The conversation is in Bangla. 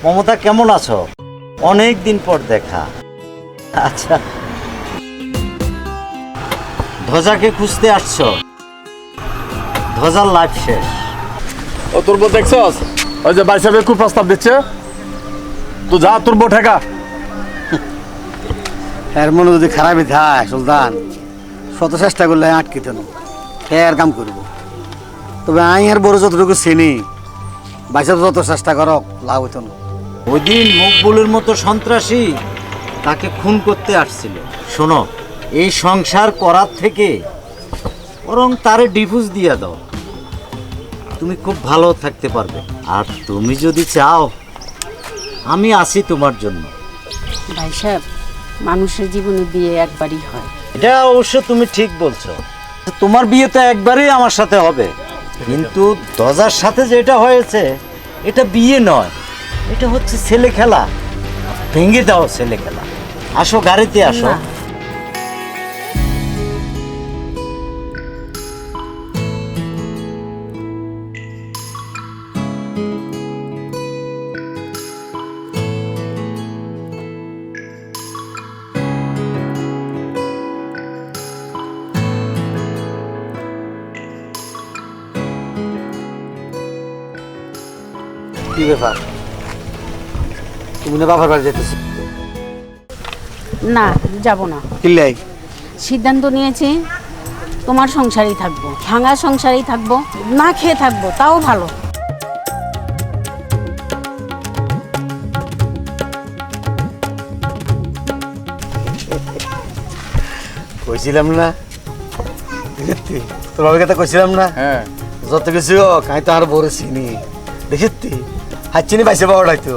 মমতা কেমন আছো? অনেক দিন পর দেখা। আচ্ছা, ধ্বজাকে খুঁজতে আসছো? ধ্বজার লাইফ শেষ। ও তোর বউ দেখছস? ওই যে ভাই সাহেব খুব প্রস্তাব দিচ্ছে, তো যা তোর বউ ঠেকা। এর মনে যদি খারাপই থাকে সুলতান, শত চেষ্টা করলে আটকিত না, এর কাম করব। তবে আই আর বড় যতটুকু চিনি, বাইসা যত চেষ্টা করক লাভ হইত না। ওই দিন মকবুলের মতো সন্ত্রাসী তাকে খুন করতে আসছিল। শোনো, এই সংসার করার থেকে বরং তারে ডিভোর্স দিয়ে দাও, তুমি খুব ভালো থাকতে পারবে। আর তুমি যদি চাও, আমি আছি তোমার জন্য। ভাই সাহেব, মানুষের জীবনে বিয়ে একবারই হয়। এটা অবশ্য তুমি ঠিক বলছো। তোমার বিয়ে তো একবারই আমার সাথে হবে, কিন্তু ধ্বজার সাথে যেটা হয়েছে এটা বিয়ে নয়, এটা হচ্ছে ছেলে খেলা। ভেঙে দাও ছেলে খেলা। আসো, গাড়িতে আসো। না। কি ব্যাপার, তুমি না বাবার বাড়ি যেতেছো? না, যাব না। কিল্লাই? সিদ্ধান্ত নিয়েছি তোমার সংসারেই থাকবো, ভাঙা সংসারেই থাকবো, না খেয়ে থাকবো, তাও ভালো। কইছিলাম না, দেখি তোর বাবার কথা কইছিলাম না, হ্যাঁ, যত কিছু হোক আমি তো আর বড় চিনি। দেখি হাত চিনি বাইসে বাবাটাই তো